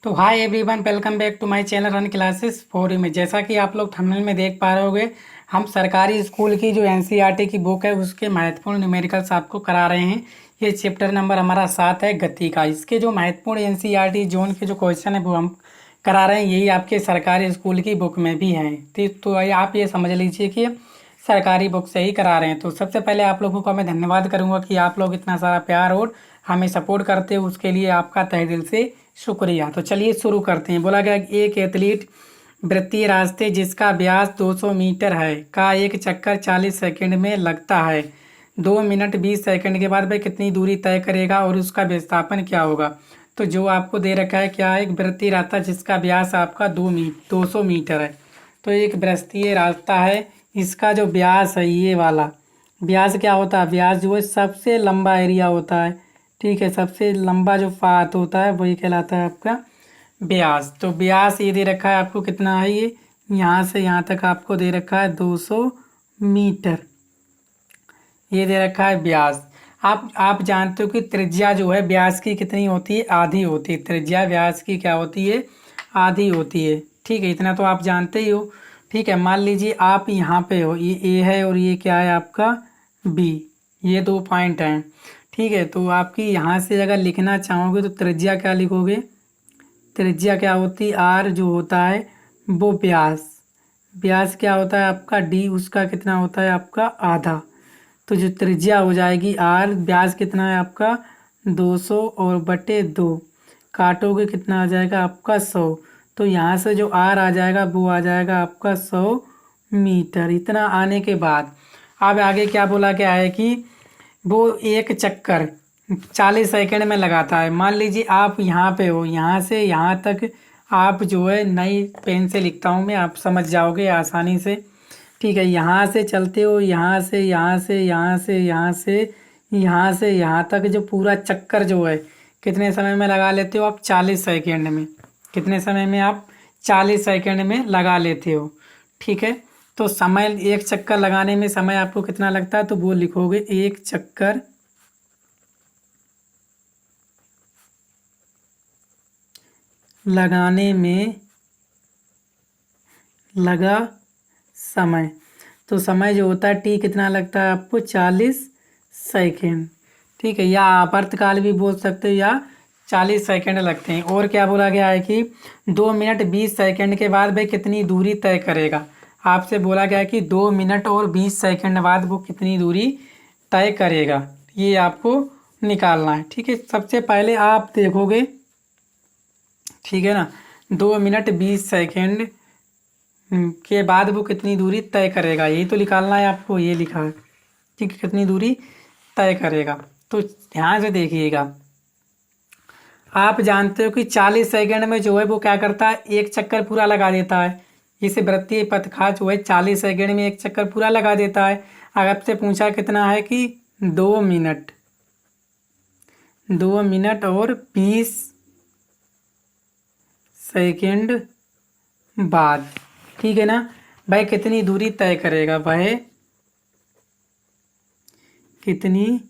तो hi everyone, welcome back to my channel run classes for you में। जैसा कि आप लोग थंबनेल में देख पा रहे होंगे, हम सरकारी स्कूल की जो एनसीईआरटी की बुक है उसके महत्वपूर्ण न्यूमेरिकल्स आपको करा रहे हैं। ये चैप्टर नंबर हमारा 7 है, गति का। इसके जो महत्वपूर्ण एनसीईआरटी जोन के जो क्वेश्चन है वो हम करा रहे हैं। यही आपके सरकारी स्कूल की बुक में भी हैं। तो आप ये समझ लीजिए कि सरकारी बुक से ही करा रहे हैं। तो सबसे पहले आप लोगों को मैं धन्यवाद करूंगा कि आप लोग इतना सारा प्यार और हमें सपोर्ट करते हो, उसके लिए आपका तहे दिल से शुक्रिया। तो चलिए शुरू करते हैं। बोला गया एक एथलीट वृत्तीय रास्ते जिसका व्यास 200 मीटर है का एक चक्कर 40 सेकंड में लगता है। 2 मिनट 20 सेकंड के बाद वह कितनी दूरी तय करेगा और उसका विस्थापन क्या होगा। तो जो आपको दे रखा है क्या है, एक वृत्तीय रास्ता जिसका व्यास आपका 200 मीटर है। तो एक वृत्तीय रास्ता है, इसका जो व्यास है ये वाला व्यास क्या होता है, व्यास जो है सबसे लंबा एरिया होता है। ठीक है, सबसे लंबा जो पाथ होता है वही कहलाता है आपका व्यास। तो व्यास ये दे रखा है आपको कितना है, ये यहाँ से यहाँ तक आपको दे रखा है 200 मीटर। ये दे रखा है व्यास। आप जानते हो कि त्रिज्या जो है व्यास की कितनी होती है, आधी होती है। त्रिज्या व्यास की क्या होती है, आधी होती है। ठीक है, इतना तो आप जानते ही हो। ठीक है, मान लीजिए आप यहाँ पे हो, ये ए है और ये क्या है आपका बी, ये 2 पॉइंट हैं। ठीक है, तो आपकी यहाँ से अगर लिखना चाहोगे तो त्रिज्या क्या लिखोगे, त्रिज्या क्या होती है, आर जो होता है वो व्यास। व्यास क्या होता है आपका डी, उसका कितना होता है आपका आधा। तो जो त्रिज्या हो जाएगी आर, व्यास कितना है आपका 200 और बटे 2 काटोगे कितना आ जाएगा आपका 100। तो यहाँ से जो आर आ जाएगा वो आ जाएगा आपका 100 मीटर। इतना आने के बाद अब आगे क्या बोला गया है कि वो एक चक्कर 40 सेकंड में लगाता है। मान लीजिए आप यहाँ पे हो, यहाँ से यहाँ तक आप जो है नई पेन से लिखता हूँ मैं, आप समझ जाओगे आसानी से। ठीक है, यहाँ से चलते हो, यहाँ से यहाँ से यहाँ से यहाँ से यहाँ से यहाँ तक जो पूरा चक्कर जो है कितने समय में लगा लेते हो आप, 40 सेकंड में। कितने समय में आप 40 सेकंड में लगा लेते हो। ठीक है, तो समय एक चक्कर लगाने में समय आपको कितना लगता है, तो वो लिखोगे एक चक्कर लगाने में लगा समय। तो समय जो होता है टी कितना लगता है आपको, 40 सेकंड। ठीक है, या आवर्तकाल भी बोल सकते हो या 40 सेकंड लगते हैं। और क्या बोला गया है कि 2 मिनट 20 सेकंड के बाद वह कितनी दूरी तय करेगा। आपसे बोला गया है कि 2 मिनट और 20 सेकंड बाद वो कितनी दूरी तय करेगा, ये आपको निकालना है। ठीक है, सबसे पहले आप देखोगे, ठीक है ना, 2 मिनट 20 सेकंड के बाद वो कितनी दूरी तय करेगा, यही तो निकालना है आपको। ये लिखा है ठीक है, कितनी दूरी तय करेगा। तो ध्यान से देखिएगा, आप जानते हो कि 40 सेकंड में जो है वो क्या करता है, एक चक्कर पूरा लगा देता है। इसे वृत्तीय पथखा जो है 40 सेकंड में एक चक्कर पूरा लगा देता है। अगर आपसे पूछा कितना है कि 2 मिनट और 20 सेकंड बाद, ठीक है ना, वह कितनी दूरी तय करेगा, वह कितनी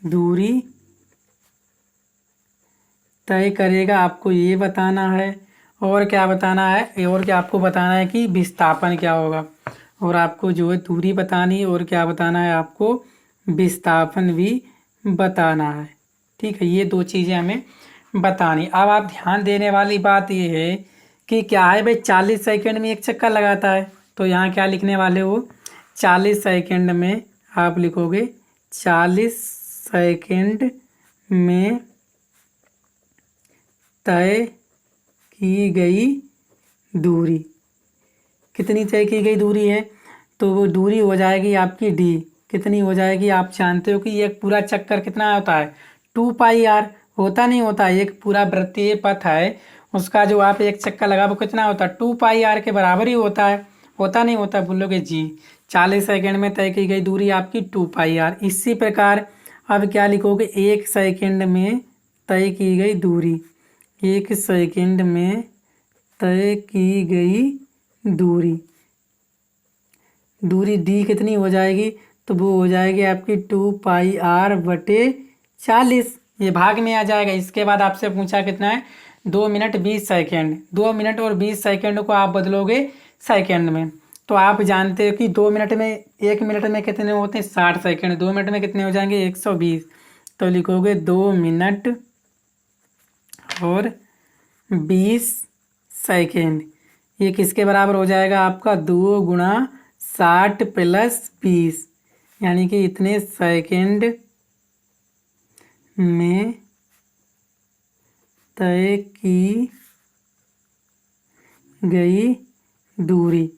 दूरी तय करेगा, आपको ये बताना है। और क्या बताना है, और क्या आपको बताना है कि विस्थापन क्या होगा। और आपको जो है दूरी बतानी है और क्या बताना है आपको, विस्थापन भी बताना है। ठीक है, ये 2 चीज़ें हमें बतानी। अब आप ध्यान देने वाली बात ये है कि क्या है भाई, 40 सेकंड में एक चक्कर लगाता है। तो यहाँ क्या लिखने वाले हो, 40 सेकंड में आप लिखोगे 40 सेकंड में तय की गई दूरी। कितनी तय की गई दूरी है, तो वो दूरी हो जाएगी आपकी डी। कितनी हो जाएगी, आप जानते हो कि एक पूरा चक्कर कितना होता है, 2πr होता नहीं होता। एक पूरा वृत्तीय पथ है, उसका जो आप एक चक्कर लगा वो कितना होता है, 2πr के बराबर ही होता है। होता नहीं होता, बोलोगे जी। 40 सेकंड में तय की गई दूरी आपकी 2πr। इसी प्रकार अब क्या लिखोगे, 1 सेकंड में तय की गई दूरी। 1 सेकंड में तय की गई दूरी, दूरी डी कितनी हो जाएगी, तो वो हो जाएगी आपकी 2πr/40। ये भाग में आ जाएगा। इसके बाद आपसे पूछा कितना है, 2 मिनट 20 सेकेंड। 2 मिनट और 20 सेकेंड को आप बदलोगे सेकेंड में, तो आप जानते हो कि 2 मिनट में, 1 मिनट में कितने होते हैं 60 सेकेंड, 2 मिनट में कितने हो जाएंगे 120। तो लिखोगे 2 मिनट और 20 सेकेंड। ये किसके बराबर हो जाएगा आपका, 2 गुणा 60 प्लस 20, यानी कि इतने सेकेंड में तय की गई दूरी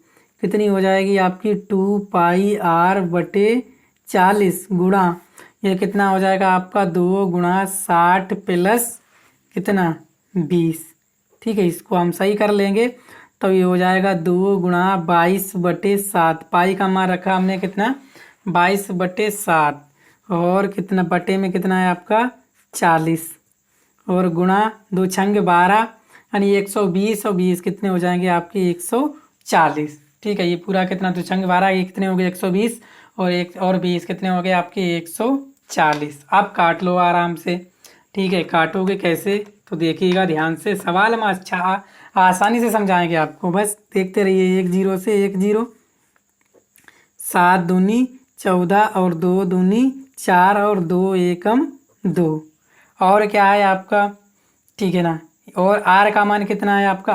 कितनी हो जाएगी आपकी, 2πr/40 गुणा, ये कितना हो जाएगा आपका 2 गुणा 60 प्लस कितना 20। ठीक है, इसको हम सही कर लेंगे तो ये हो जाएगा 2 गुणा 22/7। पाई का मान रखा हमने कितना 22/7, और कितना बटे में कितना है आपका 40, और गुणा 2 छंग 12, यानी 120 और 20 कितने हो जाएंगे आपके 140। ठीक है, ये पूरा कितना 2 छंग 12, ये कितने हो गए 120, और 20 कितने हो गए आपके 140। अब काट लो आराम से। ठीक है, काटोगे कैसे तो देखिएगा ध्यान से, सवाल हम अच्छा आसानी से समझाएंगे आपको, बस देखते रहिए। 1 0 से 1 0, 7 दूनी 14 और 2 दूनी 4 और 2 एकम 2, और क्या है आपका, ठीक है ना, और आर का मान कितना है आपका,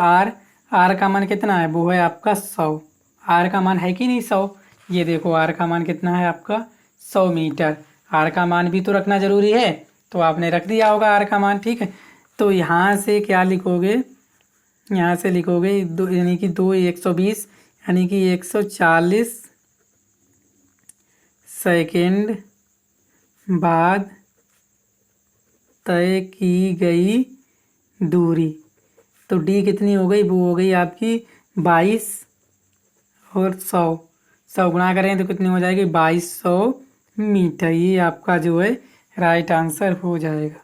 आर का मान कितना है, वो है आपका 100। आर का मान है कि नहीं 100, ये देखो आर का मान कितना है आपका 100 मीटर। आर का मान भी तो रखना जरूरी है, तो आपने रख दिया होगा आर का मान। ठीक है, तो यहाँ से क्या लिखोगे, यहाँ से लिखोगे दो, यानी कि 2 120, यानी कि 140 सेकेंड बाद तय की गई दूरी। तो डी कितनी हो गई, वो हो गई आपकी 22, और 100 गुणा करें तो कितनी हो जाएगी 2200 मीटर। ये आपका जो है राइट आंसर हो जाएगा,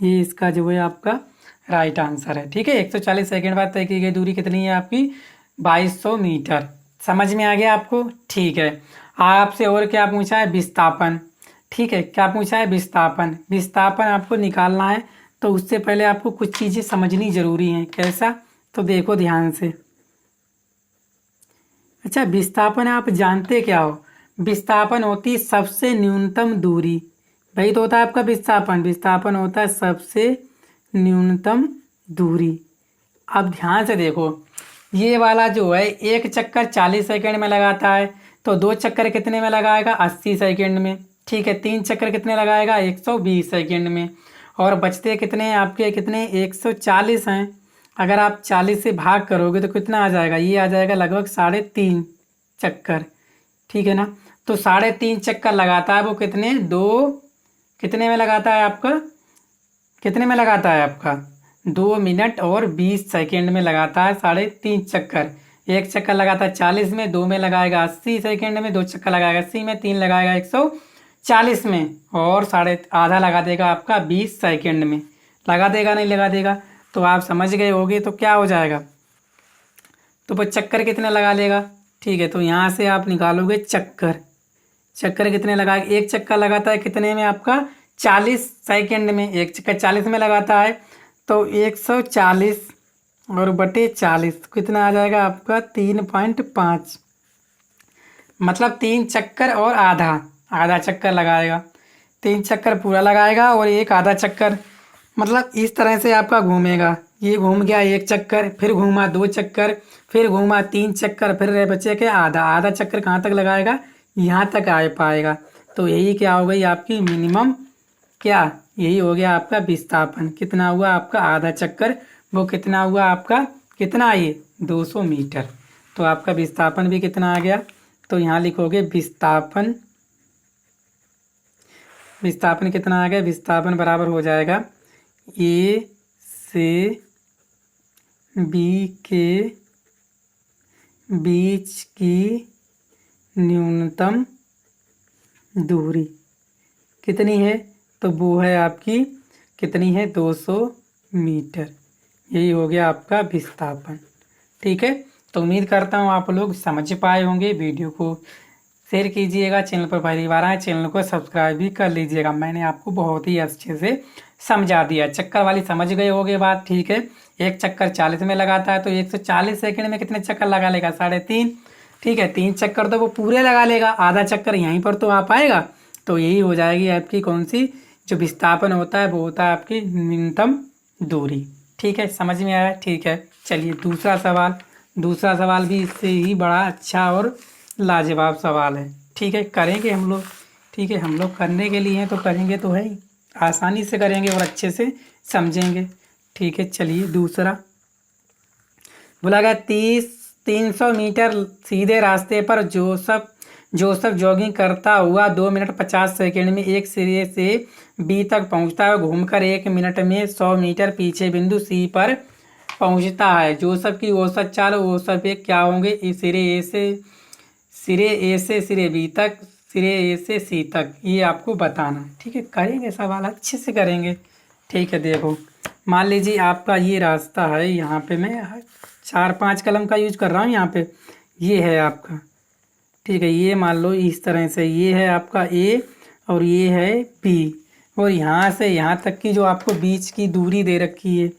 ये इसका जो है आपका राइट आंसर है। ठीक है, 140 सेकेंड बाद तय की गई दूरी कितनी है आपकी 2200 मीटर। समझ में आ गया आपको। ठीक है, आपसे और क्या पूछा है, विस्थापन। ठीक है, क्या पूछा है, विस्थापन। विस्थापन आपको निकालना है, तो उससे पहले आपको कुछ चीज़ें समझनी जरूरी हैं। कैसा, तो देखो ध्यान से। अच्छा, विस्थापन आप जानते क्या हो, विस्थापन होती सबसे न्यूनतम दूरी। वही तो होता है आपका विस्थापन। विस्थापन होता है सबसे न्यूनतम दूरी। अब ध्यान से देखो, ये वाला जो है एक चक्कर 40 सेकंड में लगाता है, तो 2 चक्कर कितने में लगाएगा 80 सेकंड में। ठीक है, 3 चक्कर कितने लगाएगा 120 सेकंड में, और बचते कितने हैं आपके, कितने 140 हैं। अगर आप 40 से भाग करोगे तो कितना आ जाएगा, ये आ जाएगा लगभग 3.5 चक्कर। ठीक है ना, तो 3.5 चक्कर लगाता है वो कितने, 2 कितने में लगाता है आपका, कितने में लगाता है आपका 2 मिनट और 20 सेकेंड में लगाता है 3.5 चक्कर। एक चक्कर लगाता है 40 में, 2 में लगाएगा 80 सेकेंड में, 2 चक्कर लगाएगा 80 में, 3 लगाएगा 140 में, और आधा लगा देगा आपका 20 सेकेंड में। लगा देगा नहीं लगा देगा, तो आप समझ गए होगे। तो क्या हो जाएगा, तो वो चक्कर कितने लगा लेगा। ठीक है, तो यहाँ से आप निकालोगे चक्कर। चक्कर कितने लगा, एक चक्कर लगाता है कितने में आपका 40 सेकेंड में, एक चक्कर 40 में लगाता है, तो 140 और बटे 40 कितना आ जाएगा आपका 3.5, मतलब 3 चक्कर और आधा चक्कर लगाएगा। 3 चक्कर पूरा लगाएगा और एक आधा चक्कर, मतलब इस तरह से आपका घूमेगा। ये घूम गया 1 चक्कर, फिर घूमा 2 चक्कर, फिर घूमा 3 चक्कर, फिर रह बचे के आधा चक्कर कहाँ तक लगाएगा, यहाँ तक आ पाएगा। तो यही क्या हो गई आपकी मिनिमम, क्या यही हो गया आपका विस्थापन। कितना हुआ आपका आधा चक्कर, वो कितना हुआ आपका, कितना ये 200 मीटर। तो आपका विस्थापन भी कितना आ गया, तो यहाँ लिखोगे विस्थापन। विस्थापन कितना आ गया, विस्थापन बराबर हो जाएगा ए से बी के बीच की न्यूनतम दूरी कितनी है, तो वो है आपकी कितनी है 200 मीटर। यही हो गया आपका विस्थापन। ठीक है, तो उम्मीद करता हूँ आप लोग समझ पाए होंगे। वीडियो को शेयर कीजिएगा। चैनल पर पहली बार आए चैनल को सब्सक्राइब भी कर लीजिएगा। मैंने आपको बहुत ही अच्छे से समझा दिया। चक्कर वाली समझ गए होगे बात, ठीक है। एक चक्कर 40 में लगाता है तो 140 सेकंड में कितने चक्कर लगा लेगा? 3.5। ठीक है, 3 चक्कर तो वो पूरे लगा लेगा, आधा चक्कर यहीं पर तो आ पाएगा। तो यही हो जाएगी आपकी कौन सी जो विस्थापन होता है वो होता है आपकी न्यूनतम दूरी। ठीक है, समझ में आया? ठीक है, चलिए दूसरा सवाल। दूसरा सवाल भी इससे ही बड़ा अच्छा और लाजवाब सवाल है। ठीक है, करेंगे हम लोग। ठीक है, हम लोग करने के लिए हैं तो करेंगे तो है ही, आसानी से करेंगे और अच्छे से समझेंगे। ठीक है, चलिए दूसरा बोला गया 300 मीटर सीधे रास्ते पर जोसफ जॉगिंग करता हुआ 2 मिनट 50 सेकंड में एक सिरे से बी तक पहुंचता है, घूमकर 1 मिनट में 100 मीटर पीछे बिंदु सी पर पहुंचता है। जोसफ की औसत चाल औसत वेग क्या होंगे? इस सिरे ए से सिरे बी तक, सिरे ए से सी तक, ये आपको बताना। ठीक है, करेंगे सवाल अच्छे से करेंगे। ठीक है, देखो मान लीजिए आपका ये रास्ता है, यहाँ पे मैं 4-5 कलम का यूज कर रहा हूँ। यहाँ पे ये है आपका, ठीक है, ये मान लो इस तरह से ये है आपका ए और ये है बी, और यहाँ से यहाँ तक की जो आपको बीच की दूरी दे रखी है,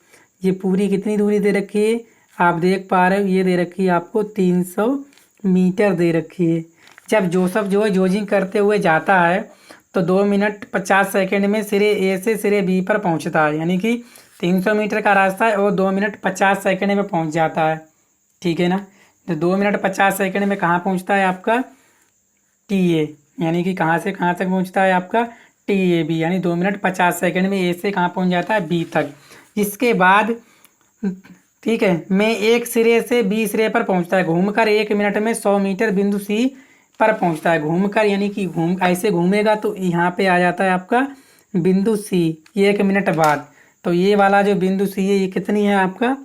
ये पूरी कितनी दूरी दे रखी है आप देख पा रहे हो? ये दे रखी है आपको 300 मीटर दे रखी है। जब जोसफ जो है जॉगिंग करते हुए जाता है तो 2 मिनट 50 सेकंड में सिरे ए से सिरे बी पर पहुंचता है, यानी कि 300 मीटर का रास्ता है और 2 मिनट 50 सेकंड में पहुंच जाता है। ठीक है ना, तो 2 मिनट 50 सेकंड में कहाँ पहुंचता है आपका? टी ए, यानी कि कहाँ से कहाँ तक पहुंचता है आपका? टी ए बी, यानी 2 मिनट 50 सेकंड में ए से कहाँ पहुंच जाता है? बी तक। इसके बाद ठीक है, मैं एक सिरे से बी सिरे पर पहुंचता है, घूमकर 1 मिनट में 100 मीटर बिंदु सी पर पहुंचता है। घूमकर यानी कि ऐसे घूमेगा तो यहाँ पे आ जाता है आपका बिंदु सी 1 मिनट बाद। तो ये वाला जो बिंदु सी है ये कितनी है आपका?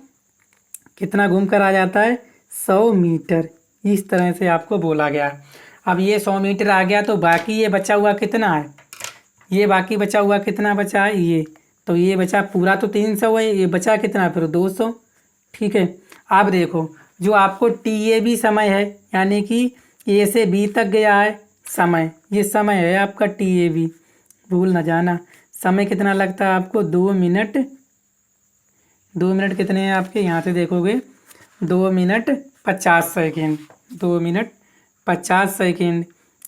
कितना घूम कर आ जाता है? 100 मीटर। इस तरह से आपको बोला गया। अब ये 100 मीटर आ गया तो बाकी ये बचा हुआ कितना है? ये बाकी बचा हुआ कितना बचा है? ये तो ये बचा पूरा तो 300 है, ये बचा कितना फिर? 200। ठीक है, अब देखो जो आपको टी ए बी समय है, यानी कि ए से बी तक गया है समय, ये समय है आपका टी ए बी, भूल ना जाना। समय कितना लगता है आपको? 2 मिनट। 2 मिनट कितने हैं आपके? यहाँ से देखोगे 2 मिनट 50 सेकेंड, 2 मिनट 50 सेकेंड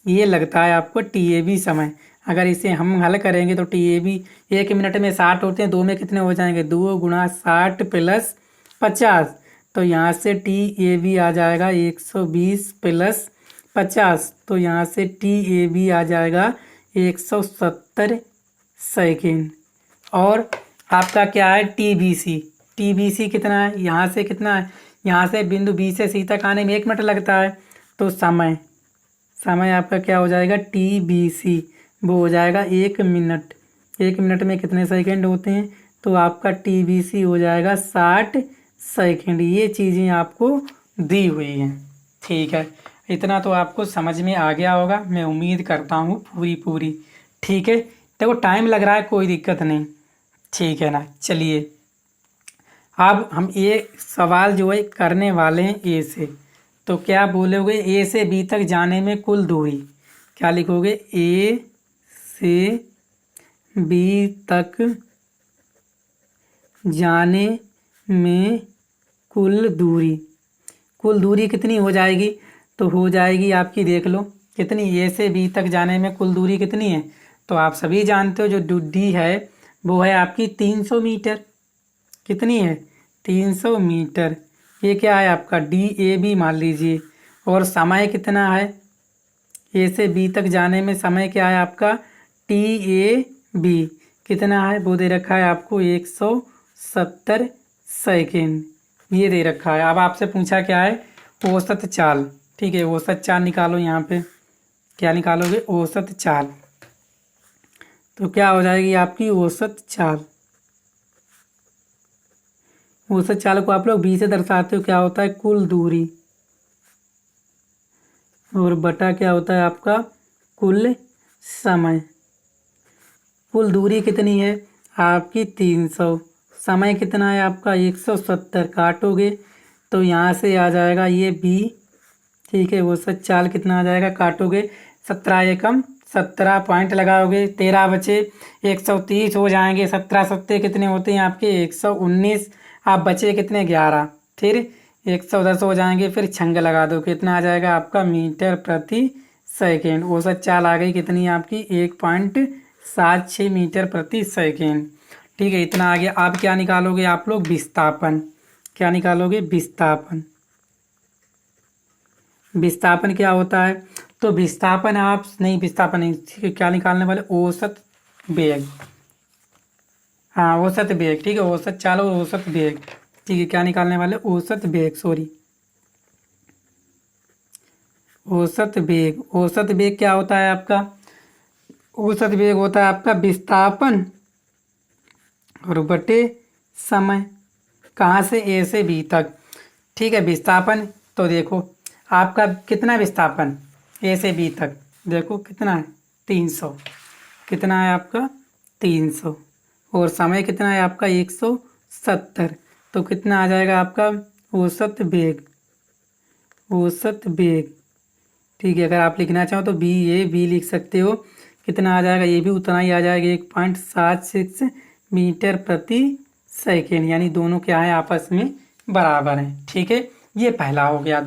ये लगता है आपको टी ए बी समय। अगर इसे हम हल करेंगे तो टी ए बी 1 मिनट में 60 होते हैं, 2 में कितने हो जाएंगे? 2 गुणा 60 प्लस 50, तो यहाँ से टी ए बी आ जाएगा 120 प्लस 50, तो यहाँ से टी ए बी आ जाएगा 170 सेकेंड। और आपका क्या है? T B C. T B C कितना है? यहाँ से कितना है? यहाँ से बिंदु बी से सी तक आने में 1 मिनट लगता है, तो समय आपका क्या हो जाएगा? टी बी सी वो हो जाएगा 1 मिनट। 1 मिनट में कितने सेकंड होते हैं? तो आपका टी बी सी हो जाएगा 60 सेकंड। ये चीज़ें आपको दी हुई हैं। ठीक है, इतना तो आपको समझ में आ गया होगा, मैं उम्मीद करता हूँ पूरी। ठीक है, देखो टाइम लग रहा है, कोई दिक्कत नहीं, ठीक है ना। चलिए अब हम ये सवाल जो है करने वाले हैं ए से, तो क्या बोलोगे? ए से बी तक जाने में कुल दूरी क्या लिखोगे? ए से बी तक जाने में कुल दूरी कितनी हो जाएगी? तो हो जाएगी आपकी, देख लो कितनी, ए से बी तक जाने में कुल दूरी कितनी है? तो आप सभी जानते हो जो डी है वो है आपकी 300 मीटर। कितनी है? 300 मीटर। ये क्या है आपका? डी ए बी मान लीजिए। और समय कितना है? ए से बी तक जाने में समय क्या है आपका? टी ए बी कितना है? वो दे रखा है आपको 170 सेकेंड, ये दे रखा है। अब आपसे पूछा क्या है? औसत चाल। ठीक है, औसत चाल निकालो। यहाँ पे क्या निकालोगे? औसत चाल। तो क्या हो जाएगी आपकी औसत चाल? औसत चाल को आप लोग बी से दर्शाते हो, क्या होता है? कुल दूरी, और बटा क्या होता है आपका? कुल समय। कुल दूरी कितनी है आपकी? 300। समय कितना है आपका? 170। काटोगे तो यहाँ से आ जाएगा ये बी, ठीक है। औसत चाल कितना आ जाएगा, काटोगे 17 एकम 17 पॉइंट लगाओगे, 13 बचे, 130 हो जाएंगे। 17 सत्ते कितने होते हैं आपके 119, आप बचे कितने 11, फिर 110 हो जाएंगे, फिर छंग लगा दो, कितना आ जाएगा आपका मीटर प्रति सेकेंड। औसत चाल आ गई कितनी आपकी 1.76 मीटर प्रति सेकेंड। ठीक है, इतना आ गया। अब क्या निकालोगे आप लोग, विस्थापन। क्या निकालोगे, विस्थापन। विस्थापन क्या होता है, तो विस्थापन आप नहीं, विस्थापन नहीं, ठीक है, क्या निकालने वाले, औसत वेग। हाँ, औसत वेग, ठीक है, औसत चाल और औसत वेग। ठीक है, क्या निकालने वाले, औसत वेग, सॉरी, औसत वेग। औसत वेग क्या होता है आपका, औसत वेग होता है आपका विस्थापन और बटे समय, कहाँ से, ए से बी तक। ठीक है, विस्थापन तो देखो आपका कितना विस्थापन ए से बी तक, देखो कितना है 300, कितना है आपका 300, और समय कितना है आपका 170, तो कितना आ जाएगा आपका औसत वेग, औसत वेग। ठीक है, अगर आप लिखना चाहो तो बी लिख सकते हो, कितना आ जाएगा, ये भी उतना ही आ जाएगा 1.76 मीटर प्रति सेकेंड, यानी दोनों क्या है आपस में बराबर हैं। ठीक है, ये पहला हो गया।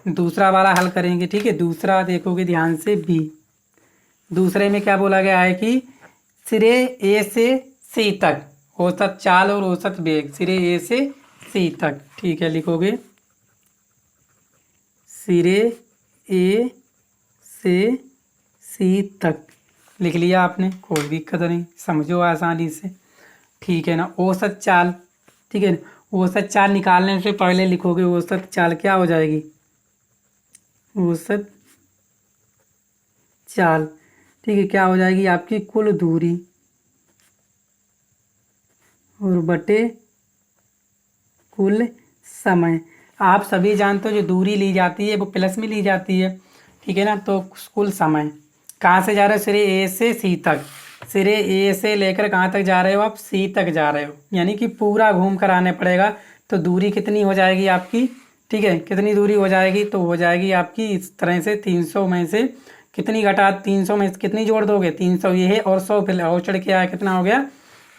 दूसरा वाला हल करेंगे। ठीक है, दूसरा देखोगे ध्यान से, बी। दूसरे में क्या बोला गया है कि सिरे ए से सी तक औसत चाल और औसत वेग, सिरे ए से सी तक। ठीक है, लिखोगे सिरे ए से सी तक, लिख लिया आपने, कोई दिक्कत नहीं, समझो आसानी से। ठीक है ना, औसत चाल। ठीक है ना, औसत चाल निकालने से पहले लिखोगे औसत चाल क्या हो जाएगी, औसत चाल। ठीक है, क्या हो जाएगी आपकी कुल दूरी और बटे कुल समय। आप सभी जानते हो जो दूरी ली जाती है वो प्लस में ली जाती है। ठीक है ना, तो कुल समय कहाँ से जा रहे हो, सिरे ए से सी तक, सिरे ए से लेकर कहाँ तक जा रहे हो आप, सी तक जा रहे हो, यानी कि पूरा घूम कर आने पड़ेगा। तो दूरी कितनी हो जाएगी आपकी, ठीक है, कितनी दूरी हो जाएगी, तो हो जाएगी आपकी इस तरह से 300 में से कितनी घटा, 300 में से कितनी जोड़ दोगे, 300 ये है और 100 फिर और चढ़ के आया, कितना हो गया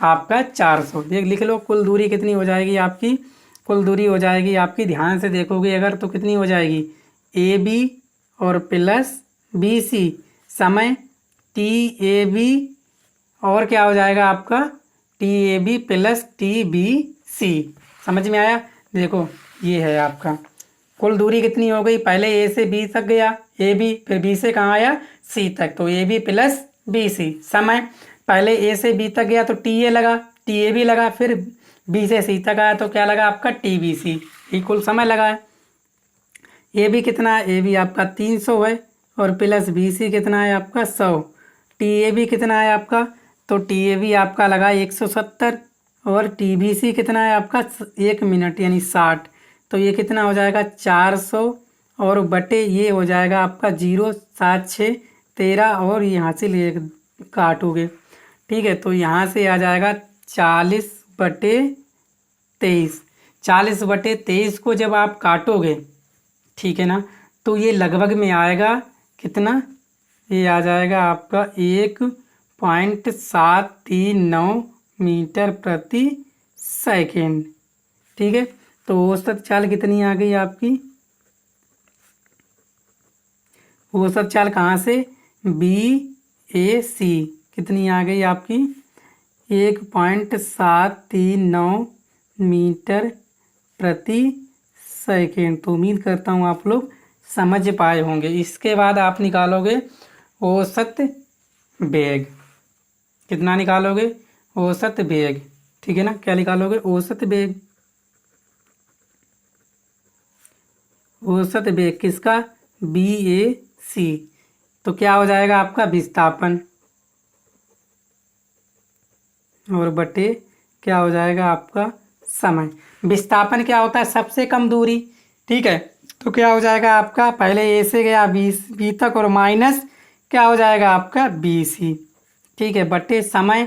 आपका 400। देख लिख लो, कुल दूरी कितनी हो जाएगी आपकी, कुल दूरी हो जाएगी आपकी, ध्यान से देखोगे अगर तो कितनी हो जाएगी, ए बी और प्लस बी सी, समय टी ए बी और क्या हो जाएगा आपका T A B plus T B C. समझ में आया, देखो ये है आपका कुल दूरी कितनी हो गई, पहले ए से बी तक गया ए बी, फिर बी से कहाँ आया सी तक, तो A B plus B C. समय पहले ए से बी तक गया तो टी ए लगा, टी ए बी लगा, फिर बी से सी तक आया तो क्या लगा आपका टी बी सी, ये कुल समय लगा है। ए बी कितना है, ए बी आपका 300 है और प्लस बी सी कितना है आपका 100, टी ए बी कितना है आपका, तो टी ए बी आपका लगा 170 और टी बी सी कितना है आपका 1 मिनट यानी 60, तो ये कितना हो जाएगा 400 और बटे ये हो जाएगा आपका 07613 और यहाँ से ले काटोगे। ठीक है, तो यहाँ से आ जाएगा 40/23, 40/23 को जब आप काटोगे, ठीक है ना, तो ये लगभग में आएगा कितना, ये आ जाएगा आपका 1.739 मीटर प्रति सेकेंड। ठीक है, तो औसत चाल कितनी आ गई आपकी, औसत चाल कहाँ से, बी ए सी कितनी आ गई आपकी 1.739 मीटर प्रति सेकेंड। तो उम्मीद करता हूँ आप लोग समझ पाए होंगे। इसके बाद आप निकालोगे औसत वेग, कितना निकालोगे औसत वेग, ठीक है ना, क्या निकालोगे औसत वेग, औसत वेग किसका, बी ए सी, तो क्या हो जाएगा आपका विस्थापन और बटे क्या हो जाएगा आपका समय। विस्थापन क्या होता है, सबसे कम दूरी। ठीक है, तो क्या हो जाएगा आपका, पहले ए से गया बी तक और माइनस क्या हो जाएगा आपका बी सी। ठीक है, बटे समय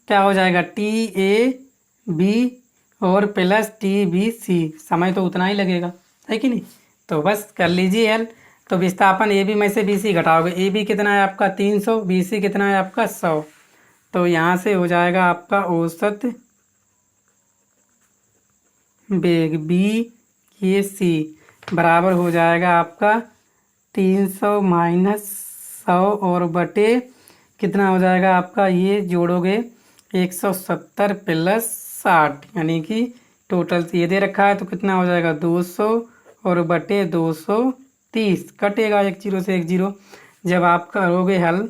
क्या हो जाएगा टी ए बी और प्लस टी बी सी, समय तो उतना ही लगेगा है कि नहीं, तो बस कर लीजिए हल। तो विस्थापन ए बी में से बी सी घटाओगे, ए बी कितना है आपका 300, बी सी कितना है आपका 100। तो यहाँ से हो जाएगा आपका औसत वेग बी ये सी बराबर हो जाएगा आपका 300 माइनस 100 और बटे कितना हो जाएगा आपका, ये जोड़ोगे 170 प्लस 60 यानी कि टोटल ये दे रखा है तो कितना हो जाएगा 200 और बटे 230 कटेगा एक जीरो से एक जीरो। जब आप करोगे हल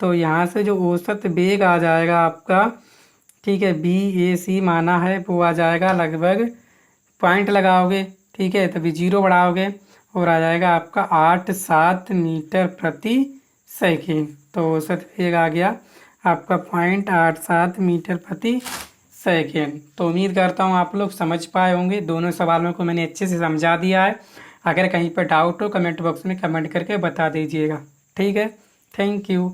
तो यहाँ से जो औसत वेग आ जाएगा आपका, ठीक है, बी ए सी माना है वो आ जाएगा लगभग, पॉइंट लगाओगे ठीक है तभी जीरो बढ़ाओगे और आ जाएगा आपका 87 मीटर प्रति सेकेंड। तो औसत वेग आ गया आपका 0.87 मीटर प्रति सेकेंड। तो उम्मीद करता हूँ आप लोग समझ पाए होंगे, दोनों सवालों को मैंने अच्छे से समझा दिया है। अगर कहीं पर डाउट हो कमेंट बॉक्स में कमेंट करके बता दीजिएगा। ठीक है, थैंक यू।